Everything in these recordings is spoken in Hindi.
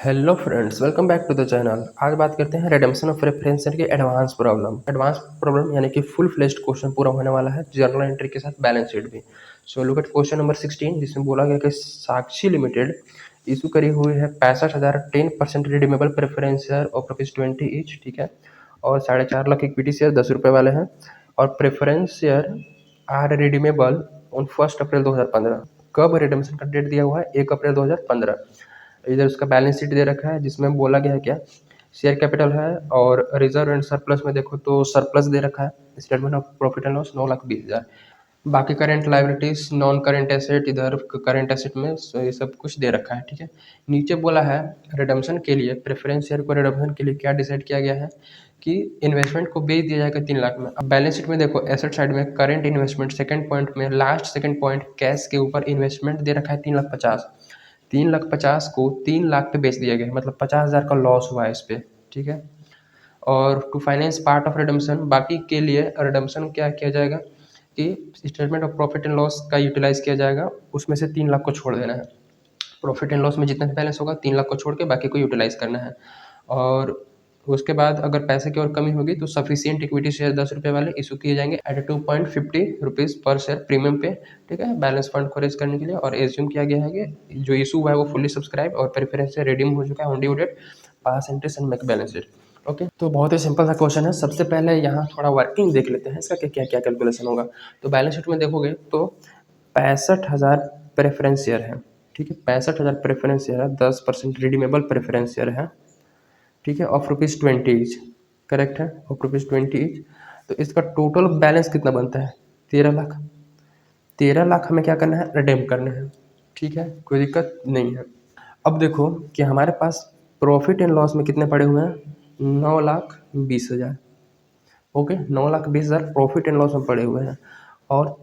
Hello friends, welcome back to the channel. आज बात करते हैं रिडेम्पशन ऑफ प्रेफरेंस शेयर के एडवांस प्रॉब्लम यानी कि फुल फ्लेश्ड क्वेश्चन पूरा होने वाला है जर्नल एंट्री के साथ बैलेंस शीट भी। So look at question number 16 जिसमें बोला गया कि साक्षी लिमिटेड इशू करी हुई है 65,000 10% redeemable preference share of ₹20 each, ठीक है। और 4.5 लाख इक्विटी शेयर 10 रुपये वाले हैं और preference share are redeemable on 1 April 2015। कब रिडेम्पशन का डेट दिया हुआ है? 1 अप्रैल 2015। इधर उसका बैलेंस शीट दे रखा है जिसमें बोला गया है क्या, शेयर कैपिटल है और रिजर्व एंड सरप्लस में देखो तो सरप्लस दे रखा है। Statement of profit and loss 9,20,000। बाकी current liabilities non current asset इधर करेंट एसेट में ये सब कुछ दे रखा है, ठीक है। नीचे बोला है रिडम्पशन के लिए प्रेफरेंस शेयर को रिडम्पशन के लिए क्या डिसाइड किया गया है कि इन्वेस्टमेंट को बेच दिया जाएगा 3 लाख में। अब बैलेंस शीट में देखो एसेट साइड में करेंट इन्वेस्टमेंट सेकंड पॉइंट में लास्ट सेकंड पॉइंट कैश के ऊपर इन्वेस्टमेंट दे रखा है 3,50,000। 3,50,000 को 3 लाख पे बेच दिया गया है, मतलब 50,000 का लॉस हुआ है इस पे, ठीक है। और to finance part of redemption, बाकी के लिए रिडम्पशन क्या किया जाएगा कि statement of profit and loss का यूटिलाइज किया जाएगा, उसमें से 3 लाख को छोड़ देना है। प्रॉफिट एंड लॉस में जितना बैलेंस होगा 3 लाख को छोड़ के बाकी को यूटिलाइज करना है। और उसके बाद अगर पैसे की और कमी होगी तो सफिशिएंट इक्विटी शेयर 10 रुपये वाले इशू किए जाएंगे एट 2.50 रुपीज़ पर शेयर प्रीमियम पे, ठीक है, बैलेंस फंड को रेज करने के लिए। और एज्यूम किया गया है कि जो इशू हुआ है वो फुल्ली सब्सक्राइब और प्रेफरेंस से रिडीम हो चुका है on due date, pass interest and make balance sheet. Okay, तो बहुत ही सिंपल सा क्वेश्चन है। सबसे पहले यहाँ थोड़ा वर्किंग देख लेते हैं इसका क्या क्या कैलकुलेशन होगा। तो बैलेंस शीट में देखोगे तो 65,000 प्रेफरेंस शेयर है, ठीक है। 65,000 प्रेफरेंस शेयर है, 10% रिडीमेबल प्रेफरेंस शेयर है, ठीक है, ऑफ ₹20 ईच, करेक्ट है, ऑफ ₹20 ईच। तो इसका टोटल बैलेंस कितना बनता है? 13 लाख। 13 लाख हमें क्या करना है? रिडीम करना है, ठीक है, कोई दिक्कत नहीं है। अब देखो कि हमारे पास प्रॉफिट एंड लॉस में कितने पड़े हुए हैं? 9,20,000। ओके, 9,20,000 प्रॉफिट एंड लॉस में पड़े हुए हैं। और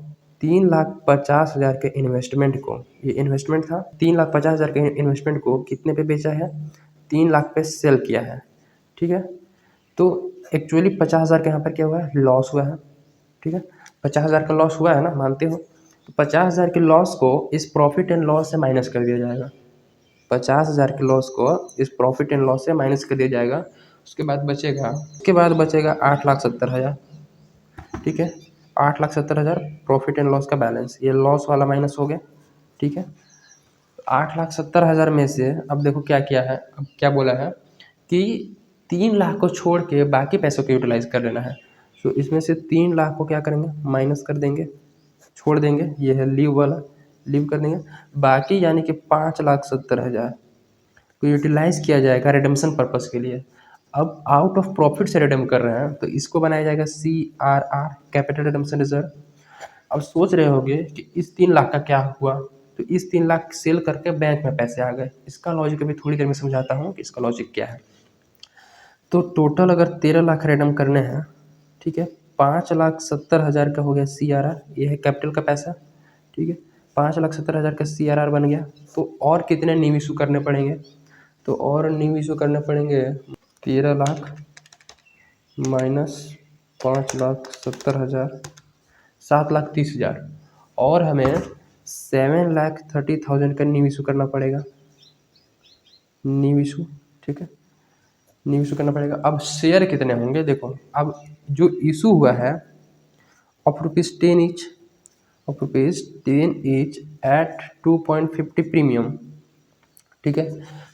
3,50,000 के इन्वेस्टमेंट को, ये इन्वेस्टमेंट था, 3,50,000 के इन्वेस्टमेंट को कितने पे बेचा है? 3 लाख पे सेल किया है, ठीक है। तो एक्चुअली 50,000 का यहाँ पर क्या हुआ है? लॉस हुआ है, ठीक है। 50,000 का लॉस हुआ है ना, मानते हो? तो 50,000 के लॉस को इस प्रॉफिट एंड लॉस से माइनस कर दिया जाएगा। 50,000 के लॉस को इस प्रॉफिट एंड लॉस से माइनस कर दिया जाएगा। उसके बाद बचेगा 8,70,000, ठीक है। 8,70,000 प्रॉफिट एंड लॉस का बैलेंस, ये लॉस वाला माइनस हो गया, ठीक है। 8,70,000 में से अब देखो क्या किया है, अब क्या बोला है कि 3 लाख को छोड़ के बाकी पैसों को यूटिलाइज कर लेना है। तो इसमें से 3 लाख को क्या करेंगे? माइनस कर देंगे, छोड़ देंगे, ये है लीव वाला, लीव कर देंगे। बाकी यानी कि 5,70,000 को यूटिलाइज किया जाएगा रिडेम्पशन पर्पस के लिए। अब आउट ऑफ प्रॉफिट से रिडेम कर रहे हैं तो इसको बनाया जाएगा CRR, कैपिटल रिडेम्पशन रिजर्व। अब सोच रहे होगे कि इस 3 लाख का क्या हुआ, तो इस 3 लाख सेल करके बैंक में पैसे आ गए। इसका लॉजिक अभी थोड़ी देर में समझाता हूँ कि इसका लॉजिक क्या है। तो टोटल अगर 13 लाख रिडम करने हैं, ठीक है, 5,70,000 का हो गया CRR, ये है कैपिटल का पैसा, ठीक है। 5,70,000 का CRR बन गया। तो और कितने न्यू इशू करने पड़ेंगे? तो और न्यू इशू करने पड़ेंगे 13 लाख माइनस 5,70,000, 7,30,000। और हमें 7,30,000 का न्यू इशू करना पड़ेगा, न्यू इशू, ठीक है, न्यू इशू करना पड़ेगा। अब शेयर कितने होंगे देखो, अब जो इशू हुआ है of ₹10 each, of ₹10 each eight 2.50 premium, ठीक है।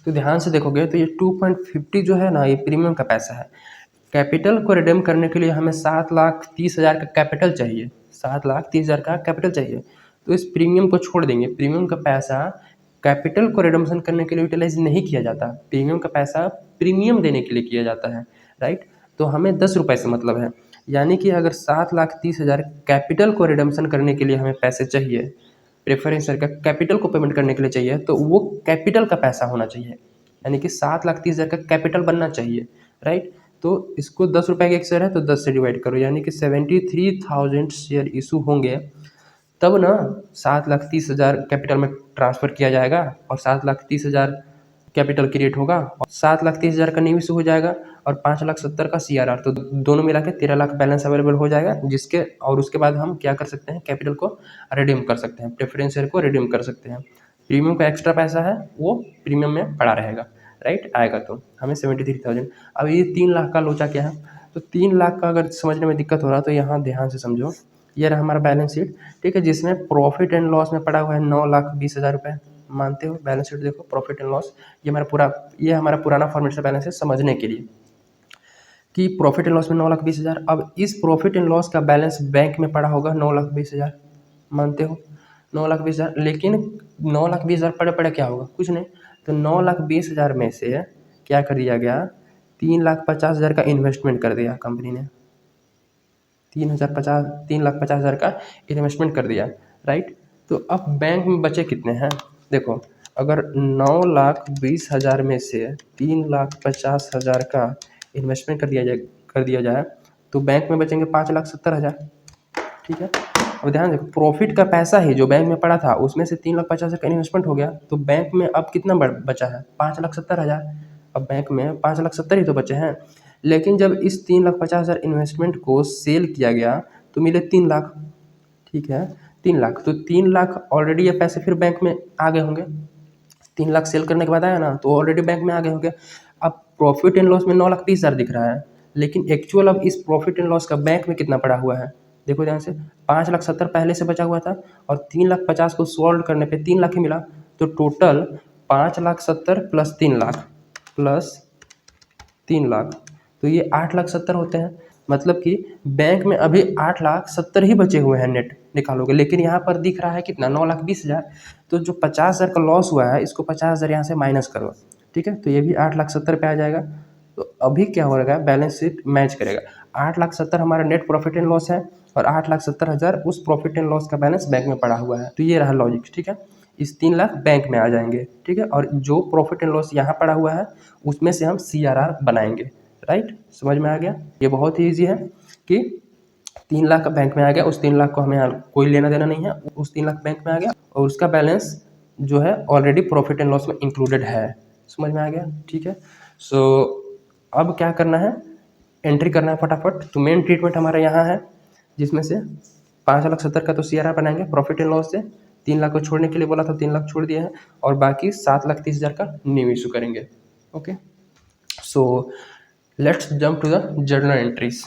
तो ध्यान से देखोगे तो ये 2.50 जो है ना, ये प्रीमियम का पैसा है। कैपिटल को रिडीम करने के लिए हमें 7,30,000 का कैपिटल चाहिए, 7,30,000 का कैपिटल चाहिए। तो इस प्रीमियम को छोड़ देंगे, प्रीमियम का पैसा कैपिटल को रिडम्पशन करने के लिए यूटिलाइज नहीं किया जाता, प्रीमियम का पैसा प्रीमियम देने के लिए किया जाता है, राइट। तो हमें 10 रुपये से मतलब है, यानी कि अगर 7,30,000 कैपिटल को रिडम्पशन करने के लिए हमें पैसे चाहिए, प्रेफरेंस शेयर का कैपिटल को पेमेंट करने के लिए चाहिए, तो वो कैपिटल का पैसा होना चाहिए, यानी कि 7,30,000 का कैपिटल बनना चाहिए, राइट। तो इसको 10 रुपये का एक शेयर है तो 10 से डिवाइड करो, यानी कि 73,000 शेयर इशू होंगे, तब ना 7,30,000 कैपिटल में ट्रांसफ़र किया जाएगा और 7,30,000 कैपिटल क्रिएट होगा और 7,30,000 का न्यू इशू हो जाएगा और 5,70,000 का CRR, तो दोनों मिला के 13 लाख बैलेंस अवेलेबल हो जाएगा, जिसके और उसके बाद हम क्या कर सकते हैं? कैपिटल को रिडीम कर सकते हैं, प्रेफरेंस शेयर को रिडीम कर सकते हैं। प्रीमियम का एक्स्ट्रा पैसा है वो प्रीमियम में पड़ा रहेगा, राइट आएगा तो हमें 73,000। अब ये 3 लाख का लोचा क्या है, तो 3 लाख का अगर समझने में दिक्कत हो रहा है तो यहाँ ध्यान से समझो। ये रहा हमारा बैलेंस शीट, ठीक है, जिसमें प्रॉफिट एंड लॉस में पड़ा हुआ है 9,20,000 रुपये। मानते हो बैलेंस शीट देखो, प्रॉफिट एंड लॉस, ये हमारा पुराना फॉर्मेट से बैलेंस है समझने के लिए कि प्रॉफिट एंड लॉस में 9,20,000। अब इस प्रॉफिट एंड लॉस का बैलेंस बैंक में पड़ा होगा 9,20,000, मानते हो 9,20,000। लेकिन 9,20,000 पड़े पड़े क्या होगा, कुछ नहीं, तो 9,20,000 में से क्या कर दिया गया, 3,50,000 का इन्वेस्टमेंट कर दिया कंपनी ने, 3,50,000 का इन्वेस्टमेंट कर दिया, राइट। तो अब बैंक में बचे कितने हैं, देखो अगर 9,20,000 में से 3,50,000 का इन्वेस्टमेंट कर दिया जाए तो बैंक में बचेंगे 5,70,000, ठीक है। अब ध्यान देखो, प्रॉफिट का पैसा ही जो बैंक में पड़ा था उसमें से 3,50,000 का इन्वेस्टमेंट हो गया, तो बैंक में अब कितना बचा है, 5,70,000। अब बैंक में 5,70,000 ही तो बचे हैं। लेकिन जब इस 3,50,000 इन्वेस्टमेंट को सेल किया गया तो मिले 3 लाख, ठीक है, 3 लाख। तो 3 लाख ऑलरेडी ये पैसे फिर बैंक में आ गए होंगे, 3 लाख सेल करने के बाद आया ना, तो ऑलरेडी बैंक में आ गए होंगे। अब प्रॉफिट एंड लॉस में 9,20,000 दिख रहा है, लेकिन एक्चुअल अब इस प्रॉफिट एंड लॉस का बैंक में कितना पड़ा हुआ है, देखो ध्यान से, 5,70,000 पहले से बचा हुआ था और 3,50,000 को सॉल्व करने पे 3 लाख ही मिला, तो total 5,70,000 plus 3 lakh plus 3 lakh, तो ये 8,70,000 होते हैं। मतलब कि बैंक में अभी 8,70,000 ही बचे हुए हैं नेट निकालोगे, लेकिन यहाँ पर दिख रहा है कितना, 9,20,000। तो जो 50,000 का लॉस हुआ है इसको 50,000 यहाँ से माइनस करो, ठीक है, तो ये भी 8,70,000 पे आ जाएगा। तो अभी क्या हो रहा है, बैलेंस शीट मैच करेगा, 8,70,000 हमारा नेट प्रॉफिट एंड लॉस है और 8,70,000 उस प्रॉफिट एंड लॉस का बैलेंस बैंक में पड़ा हुआ है। तो ये रहा लॉजिक, ठीक है, इस 3 लाख बैंक में आ जाएंगे, ठीक है, और जो प्रॉफिट एंड लॉस यहाँ पड़ा हुआ है उसमें से हम CRR बनाएंगे, राइट, समझ में आ गया। ये बहुत ही ईजी है कि 3 लाख बैंक में आ गया, उस 3 लाख को हमें यहाँ कोई लेना देना नहीं है, उस 3 लाख बैंक में आ गया और उसका बैलेंस जो है ऑलरेडी प्रॉफिट एंड लॉस में इंक्लूडेड है, समझ में आ गया, ठीक है। सो अब क्या करना है, एंट्री करना है फटाफट। तो मेन ट्रीटमेंट हमारा यहाँ है, जिसमें से 5,70,000 का तो CRR बनाएंगे प्रॉफिट एंड लॉस से, 3 लाख को छोड़ने के लिए बोला था, 3 लाख छोड़ दिए हैं, और बाकी 7,30,000 का न्यू इशू करेंगे। Okay, so let's jump to the journal entries.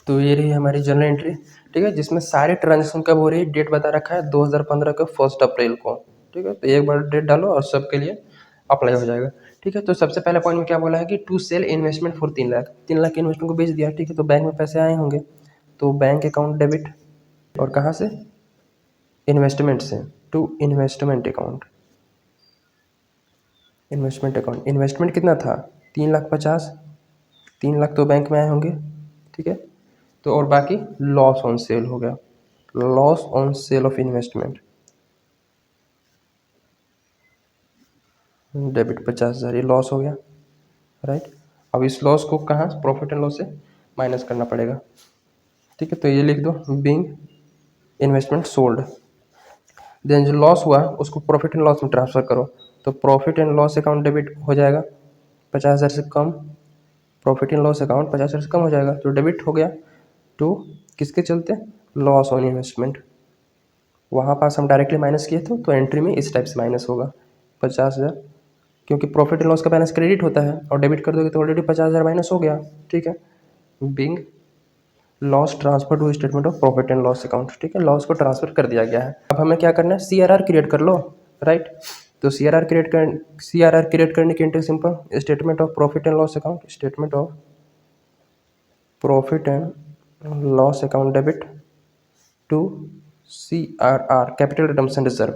तो ये रही हमारी जर्नल एंट्री, ठीक है, जिसमें सारे ट्रांजेक्शन कब हो रही है, डेट बता रखा है 2015 का 1 अप्रैल को, ठीक है। तो एक बार डेट डालो और सबके लिए अप्लाई हो जाएगा, ठीक है। तो सबसे पहले पॉइंट में क्या बोला है कि to sell investment for 3 lakh, 3 lakh के इन्वेस्टमेंट को बेच दिया, ठीक है। तो बैंक में पैसे आए होंगे, तो बैंक अकाउंट डेबिट, और कहाँ से, इन्वेस्टमेंट से, to investment account, investment account. Investment कितना था, 3,50,000, 3 लाख तो बैंक में आए होंगे, ठीक है। तो और बाकी लॉस ऑन सेल हो गया, loss on sale of investment, debit 50,000, ये लॉस हो गया, राइट। अब इस लॉस को कहाँ, प्रॉफिट एंड लॉस से माइनस करना पड़ेगा, ठीक है। तो ये लिख दो, बीइंग इन्वेस्टमेंट सोल्ड, देन जो लॉस हुआ उसको प्रॉफिट एंड लॉस में ट्रांसफर करो, तो profit and loss account debit हो जाएगा 50,000 से कम, प्रॉफिट एंड लॉस अकाउंट 50,000 से कम हो जाएगा, तो डेबिट हो गया टू किसके चलते, लॉस ऑन इन्वेस्टमेंट। वहाँ पास हम डायरेक्टली माइनस किए थे, तो एंट्री में इस टाइप से माइनस होगा 50,000, क्योंकि प्रॉफिट एंड लॉस का बैलेंस क्रेडिट होता है और डेबिट कर दोगे तो ऑलरेडी 50,000 माइनस हो गया, ठीक है। Being loss transfer to statement of profit and loss account, ठीक है, लॉस को ट्रांसफर कर दिया गया है। अब हमें क्या करना है, CRR क्रिएट कर लो, राइट। तो CRR क्रिएट करने की entry simple, statement of profit and loss account, statement of profit and loss account debit to CRR capital redemption reserve.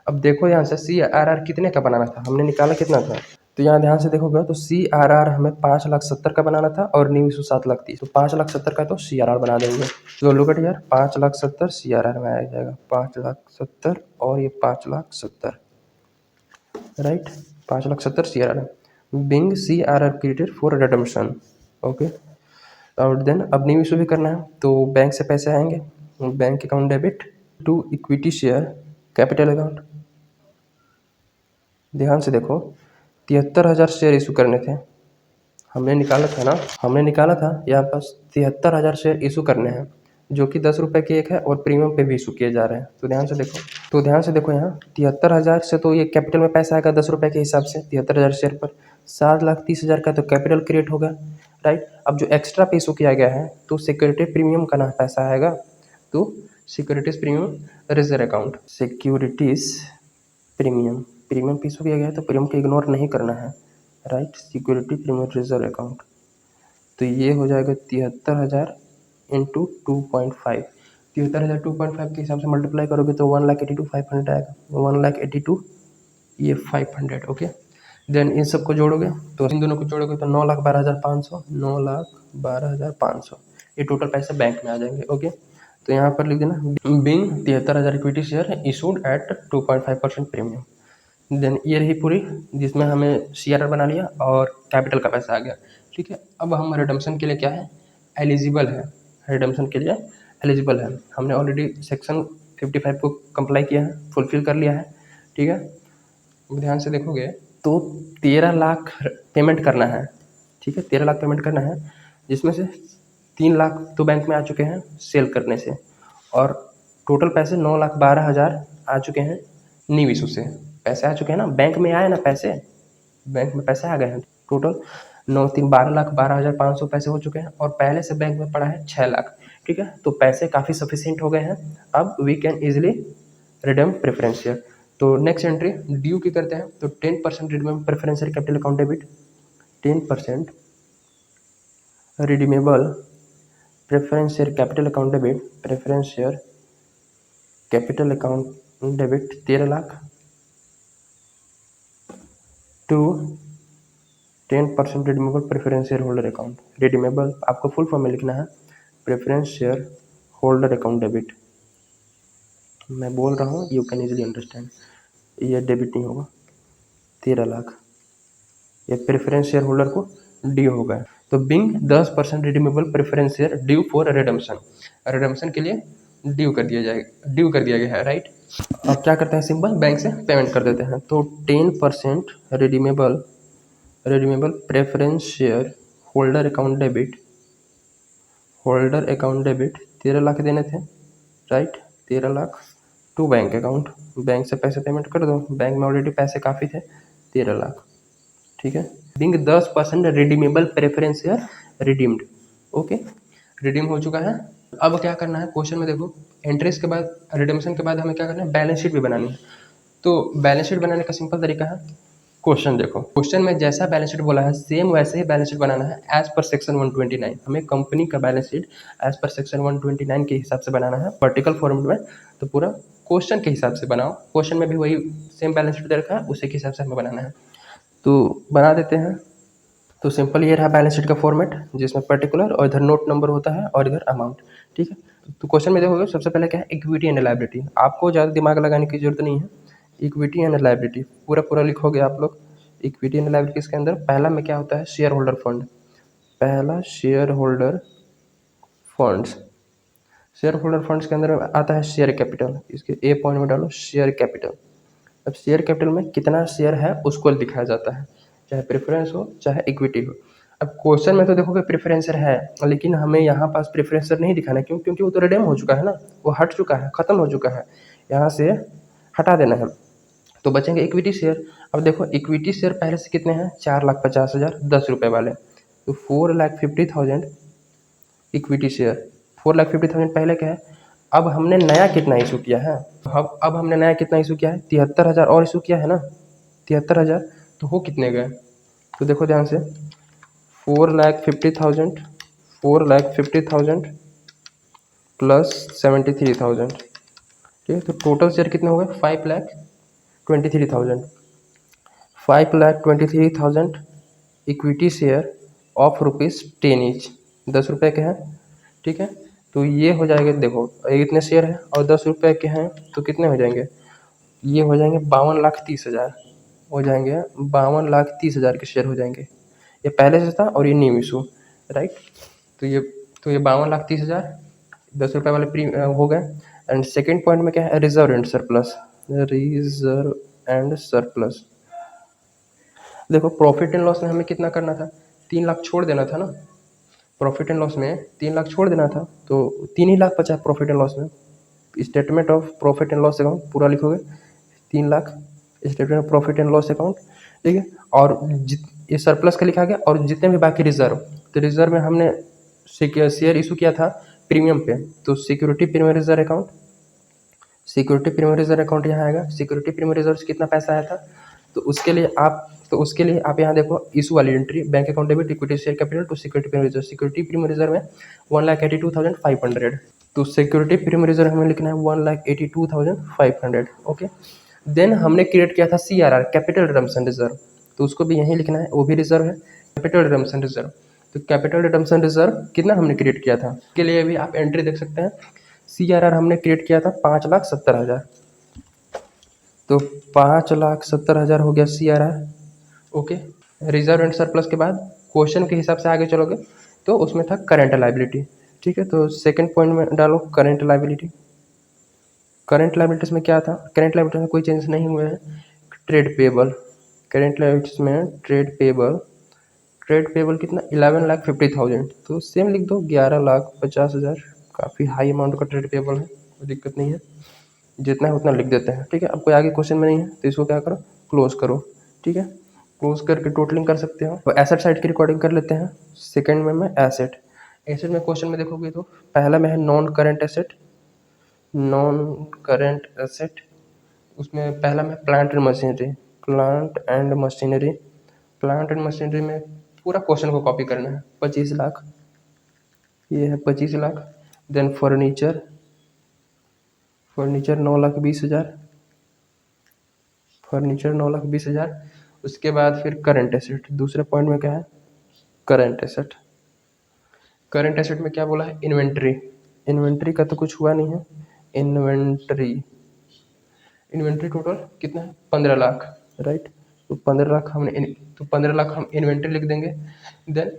अब देखो यहाँ से CRR कितने का बनाना था, हमने निकाला कितना था, तो यहाँ ध्यान से देखोगे तो CRR हमें 5,70,000 का बनाना था और न्यू इशू 7,30,000, तो 5,70,000 का तो CRR बना देंगे। तो लुक एट यार, 5,70,000 CRR में आ जाएगा, 5,70,000 और ये 5,70,000, right, 5,70,000 CRR, being CRR created for redemption, okay. और देन अब न्यू इशू भी करना है, तो बैंक से पैसे आएंगे, bank account debit to equity share capital account. ध्यान से देखो, 73,000 शेयर इशू करने थे, हमने निकाला था ना, हमने निकाला था यहाँ पास 73,000 शेयर इशू करने हैं, जो कि 10 रुपये की एक है और प्रीमियम पे भी इशू किए जा रहे हैं। तो ध्यान से देखो यहाँ 73,000 से तो ये कैपिटल में पैसा आएगा 10 रुपये के हिसाब से 73,000 शेयर पर। 7,30,000 का तो कैपिटल क्रिएट होगा, राइट। अब जो एक्स्ट्रा पे इशू किया गया है तो सिक्योरिटी प्रीमियम का ना पैसा आएगा, तो securities premium reserve account, securities premium पे इशू किया गया है तो प्रीमियम को इग्नोर नहीं करना है, right. Security premium reserve account, तो ये हो जाएगा 73,000 इंटू 2.5। 73,000 2.5 के हिसाब से मल्टीप्लाई करोगे तो 1,82,500 आएगा। 1,82 ये 500, ओके। देन इन सबको जोड़ोगे तो इन दोनों को जोड़ोगे तो 9,12,500, 9,12,500 ये टोटल पैसे बैंक में आ जाएंगे, ओके। तो यहाँ पर लिख देना being 73,000 equity share issued at 2.5% premium. Then ये रही पूरी, जिसमें हमें CRR बना लिया और कैपिटल का पैसा आ गया, ठीक है। अब हम रिडम्पशन के लिए क्या है, एलिजिबल है। रिडम्पशन के लिए एलिजिबल है, हमने ऑलरेडी सेक्शन 55 को कंप्लाई किया है, फुलफिल कर लिया है, ठीक है। ध्यान से देखोगे तो 13 लाख पेमेंट करना है, ठीक है। 13 लाख पेमेंट करना है, जिसमें से 3 लाख तो बैंक में आ चुके हैं सेल करने से, और टोटल पैसे 9,12,000 आ चुके हैं न्यू इशू से। पैसे आ चुके हैं ना, बैंक में आए ना पैसे, बैंक में पैसे आ गए हैं। टोटल 9,3 12,12,500 पैसे हो चुके हैं, और पहले से बैंक में पड़ा है 6 लाख, ठीक है। तो पैसे काफ़ी सफिशिएंट हो गए हैं, अब we can easily redeem preference share. तो नेक्स्ट एंट्री ड्यू की करते हैं, तो 10% redeemable preference share capital account debit, 10% redeemable preference share capital account debit, preference share capital account debit 13 lakh to 10% redeemable preference share holder account. Redeemable आपको फुल फॉर्म में लिखना है preference share holder account debit. मैं बोल रहा हूँ, यू कैन इजीली अंडरस्टैंड। ये डेबिट नहीं होगा, 13 लाख ये प्रेफरेंस शेयर होल्डर को ड्यू होगा। तो being 10% redeemable preference share due for redemption, redemption के लिए ड्यू कर दिया गया है, राइट। अब क्या करते हैं, सिंपल बैंक से पेमेंट कर देते हैं। तो 10% redeemable preference share holder account debit 13 lakh देने थे, right. 13 lakh to bank account, bank से पैसे पेमेंट कर दो, बैंक में ऑलरेडी पैसे काफ़ी थे, 13 लाख, ठीक है। Being 10% redeemable preference share redeemed, okay, redeem हो चुका है। अब क्या करना है, क्वेश्चन में देखो, एंट्रीज के बाद रिडम्पशन के बाद हमें क्या करना है, बैलेंस शीट भी बनानी है। तो बैलेंस शीट बनाने का सिंपल तरीका है, क्वेश्चन देखो, क्वेश्चन में जैसा बैलेंस शीट बोला है सेम वैसे ही बैलेंस शीट बनाना है एज पर सेक्शन 129। हमें कंपनी का balance sheet as per section 129 के हिसाब से बनाना है वर्टिकल फॉर्मेट में। तो पूरा क्वेश्चन के हिसाब से बनाओ, क्वेश्चन में भी वही सेम बैलेंस शीट दे रखा है, उसी के हिसाब से हमें बनाना है। तो बना देते हैं। तो सिंपल ये रहा बैलेंस शीट का फॉर्मेट, जिसमें पर्टिकुलर और इधर नोट नंबर होता है और इधर अमाउंट, ठीक है। तो क्वेश्चन में देखोगे सबसे पहले क्या है, इक्विटी एंड लायबिलिटी। आपको ज़्यादा दिमाग लगाने की जरूरत नहीं है, इक्विटी एंड लायबिलिटी पूरा लिखोगे आप लोग। इक्विटी एंड लायबिलिटीज के अंदर पहला में क्या होता है, शेयर होल्डर फंड, पहला share holder funds. Share holder funds के अंदर आता है शेयर कैपिटल, इसके ए पॉइंट में डालो शेयर कैपिटल। अब शेयर कैपिटल में कितना शेयर है उसको दिखाया जाता है, चाहे प्रेफरेंस हो चाहे इक्विटी हो। अब क्वेश्चन में तो देखोगे प्रेफरेंसर है, लेकिन हमें यहाँ पास प्रेफरेंसर नहीं दिखाना है, क्यों, क्योंकि वो तो रिडीम हो चुका है ना, वो हट चुका है, खत्म हो चुका है, यहाँ से हटा देना है। तो बचेंगे इक्विटी शेयर। अब देखो इक्विटी शेयर पहले से कितने हैं, 4,50,000 10 रुपये वाले, तो 4,50,000 इक्विटी शेयर। 4,50,000 पहले क्या है। अब हमने नया कितना इशू किया है, अब हमने नया कितना इशू किया है, 73,000 और इशू किया है ना, 73,000, तो हो कितने गए, तो देखो ध्यान से 4,50,000 प्लस 73,000, ठीक है। तो टोटल शेयर कितने हो गए, 5,23,000 इक्विटी शेयर ऑफ ₹10 ईच, 10 रुपये के हैं, ठीक है। तो ये हो जाएगा, देखो इतने शेयर हैं और 10 रुपये के हैं, तो कितने हो जाएंगे, ये हो जाएंगे 52,30,000 हो जाएंगे, 52,30,000 के शेयर हो जाएंगे। ये पहले से था और ये न्यू इशू, राइट। तो ये 52,30,000 10 रुपये वाले प्री हो गए। एंड सेकेंड पॉइंट में क्या है, रिजर्व एंड सरप्लस। देखो प्रॉफिट एंड लॉस में हमें कितना करना था, 3 लाख छोड़ देना था ना, प्रॉफिट एंड लॉस में 3 लाख छोड़ देना था, तो 3 ही लाख बचा प्रॉफिट एंड लॉस में। Statement of profit and loss account पूरा लिखोगे 3 lakh, statement of profit and loss account, ठीक है। और ये सरप्लस का लिखा गया, और जितने भी बाकी रिजर्व, तो रिजर्व में हमने शेयर इशू किया था प्रीमियम पे, तो security premium reserve account, security premium reserve account यहाँ आएगा। सिक्योरिटी प्रीमियम रिजर्व से कितना पैसा आया था, तो उसके लिए आप यहाँ देखो इशू वाली entry, bank account debit equity share capital to security premium reserve. Security premium reserve में 1,82,500, तो सिक्योरिटी प्रीमियम रिजर्व हमें लिखना है 1,82,500। ओके, देन हमने क्रिएट किया था CRR, कैपिटल रिडम्पशन रिजर्व, तो उसको भी यहीं लिखना है, वो भी रिजर्व है, कैपिटल रिडम्पशन रिजर्व। तो कैपिटल रिडम्पशन रिजर्व कितना हमने क्रिएट किया था, इसके लिए भी आप एंट्री देख सकते हैं। CRR हमने क्रिएट किया था 5,70,000, तो 5,70,000 हो गया CRR। Okay, reserve and surplus के बाद क्वेश्चन के हिसाब से आगे चलोगे तो उसमें था करंट लाइबिलिटी, ठीक है। तो सेकंड पॉइंट में डालो करंट लाइबिलिटी। करंट लाइबिलिटीज में क्या था, करंट लाइबिलिटीज में कोई चेंज नहीं हुए हैं। ट्रेड पेबल, करंट लाइबिलिटीज में ट्रेड पेबल, ट्रेड पेबल कितना 11,50,000, तो सेम लिख दो 11,50,000। काफ़ी हाई अमाउंट का ट्रेड पेबल है, कोई दिक्कत नहीं है, जितना है उतना लिख देते हैं, ठीक है। अब कोई आगे क्वेश्चन में नहीं है तो इसको क्या करो, क्लोज करो, ठीक है। क्लोज करके टोटलिंग कर सकते हो। तो एसेट साइड की रिकॉर्डिंग कर लेते हैं। सेकंड में एसेट, एसेट में क्वेश्चन में देखोगे तो पहला में है non current asset, non current asset, उसमें पहला में plant and machinery, plant and machinery, plant and machinery में पूरा क्वेश्चन को कॉपी करना है। 25 लाख, ये है 25 lakh. Then furniture, furniture 9,20,000, furniture 9,20,000। उसके बाद फिर करंट एसेट, दूसरे पॉइंट में क्या है, करंट एसेट। करंट एसेट में क्या बोला है, इन्वेंट्री, इन्वेंट्री का तो कुछ हुआ नहीं है। इन्वेंट्री, इन्वेंट्री टोटल कितना है 15 लाख, राइट। तो 15 लाख हमने, तो 15 लाख हम इन्वेंट्री लिख देंगे। Then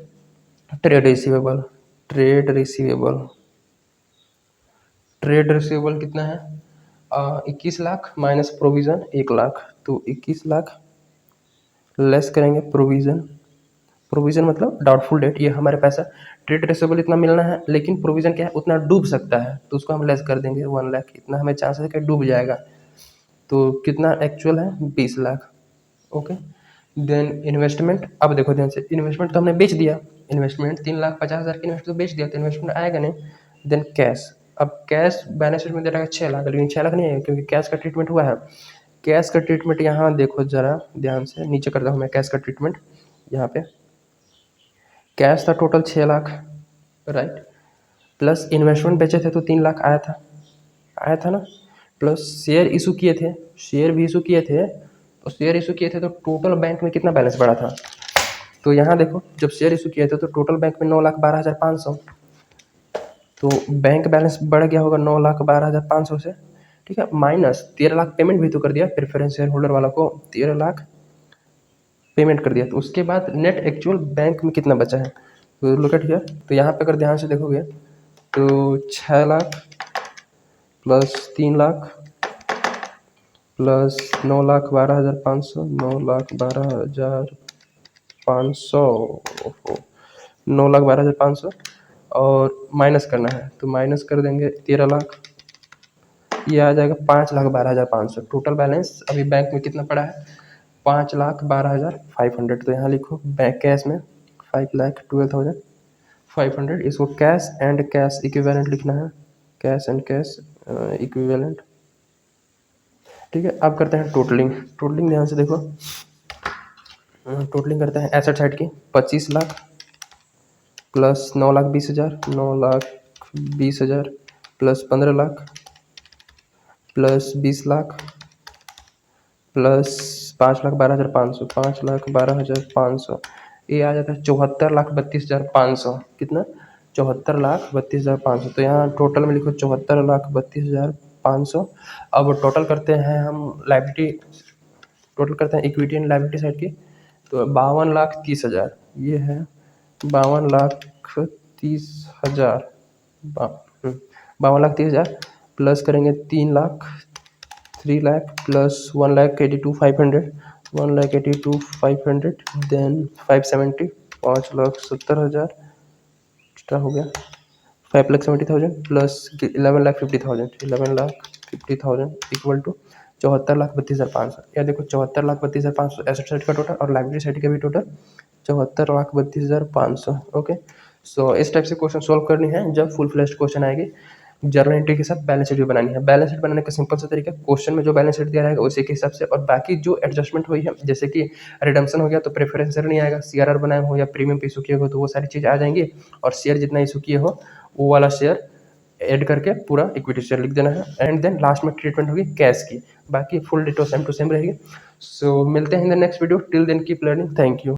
trade receivable, trade receivable, trade receivable कितना है 21 लाख माइनस प्रोविज़न 1 लाख, तो 21 लाख लेस करेंगे प्रोविज़न, प्रोविज़न मतलब डाउटफुल डेट, ये हमारे पैसा। ट्रेड रिसीवेबल इतना मिलना है, लेकिन प्रोविज़न क्या है उतना डूब सकता है, तो उसको हम लेस कर देंगे 1 लाख, इतना हमें चांस है कि डूब जाएगा। तो कितना एक्चुअल है 20 लाख। ओके, देन इन्वेस्टमेंट, अब देखो ध्यान से, इन्वेस्टमेंट तो हमने बेच दिया, इन्वेस्टमेंट 3,50,000 की इन्वेस्टमेंट तो बेच दिया, तो इन्वेस्टमेंट आएगा नहीं। देन कैश, अब कैश बैलेंस शीट में दे रहा है 6 लाख, लेकिन 6 लाख नहीं है क्योंकि कैश का ट्रीटमेंट हुआ है। कैश का ट्रीटमेंट यहाँ देखो जरा ध्यान से, नीचे करता हूँ मैं कैश का ट्रीटमेंट। यहाँ पे कैश था total 6 lakh, right, plus investment बेचे थे तो 3 लाख आया था, आया था ना, प्लस शेयर इशू किए थे, शेयर भी इशू किए थे, तो शेयर इशू किए थे तो टोटल बैंक में कितना बैलेंस बढ़ा था, तो यहाँ देखो जब शेयर इशू किए थे तो टोटल बैंक में 9,12,500, तो बैंक बैलेंस बढ़ गया होगा 9,12,500 से, ठीक है। माइनस 13 लाख पेमेंट भी तो कर दिया प्रेफरेंस शेयर होल्डर वाला को, 13 लाख पेमेंट कर दिया, तो उसके बाद नेट एक्चुअल बैंक में कितना बचा है, तो लुक एट हियर। तो यहाँ पे अगर ध्यान से देखोगे तो 6 लाख प्लस 3 लाख प्लस 9,12,500, 9,12,500, 9,12,500 और माइनस करना है, तो माइनस कर देंगे 13 लाख, ये आ जाएगा 5,12,500। टोटल बैलेंस अभी बैंक में कितना पड़ा है 5,12,500, तो यहाँ लिखो बैंक कैश में 5,12,500, इसको कैश एंड कैश इक्विवेलेंट लिखना है, कैश एंड कैश इक्विवेलेंट, ठीक है। अब करते हैं टोटलिंग, टोटलिंग ध्यान से देखो, टोटलिंग करते हैं एसेट साइड की। 25 lakh plus 9,20,000, 9,20,000 plus 15 lakh plus 20 lakh plus 5,12,500, 5,12,500, ये आ जाता है 74,32,500, कितना 74,32,500, तो यहाँ टोटल में लिखो 74,32,500। अब टोटल करते हैं हम लाइबिलिटी, टोटल करते हैं इक्विटी एंड लाइबिलिटी साइड की, तो 52,30,000, ये है 52,30,000, 52,30,000 प्लस करेंगे 3 lakh, 3 lakh plus 1,82,500, 1,82,500, then 570, 5,70,000 extra हो गया 5,70,000 प्लस 11,50,000, 11,50,000 इक्वल टू 74,32,500। या देखो 74,32,500 एसेट साइड का टोटल और लाइबिलिटी साइड का भी टोटल 74,32,500। ओके, सो इस टाइप से क्वेश्चन सोल्व करनी है जब फुल फ्लेश्ड क्वेश्चन आएगी। जर्नल एंट्री के साथ बैलेंस शीट भी बनानी है। बैलेंस शीट बनाने का सिंपल सा तरीका, क्वेश्चन में जो बैलेंस शीट दिया रहेगा उसी के हिसाब से, और बाकी जो एडजस्टमेंट हुई है, जैसे कि रिडम्पशन हो गया तो प्रेफरेंस शेयर नहीं आएगा, सीआरआर बनाए हो या प्रीमियम पे इशू किए हो तो वो सारी चीज़ आ जाएंगी, और शेयर जितना इशू किए हो वो वाला शेयर ऐड करके पूरा इक्विटी शेयर लिख देना है। एंड देन लास्ट में ट्रीटमेंट होगी कैश की, बाकी full detail same to same रहेगी। सो मिलते हैं in the next video, till then keep learning, thank you.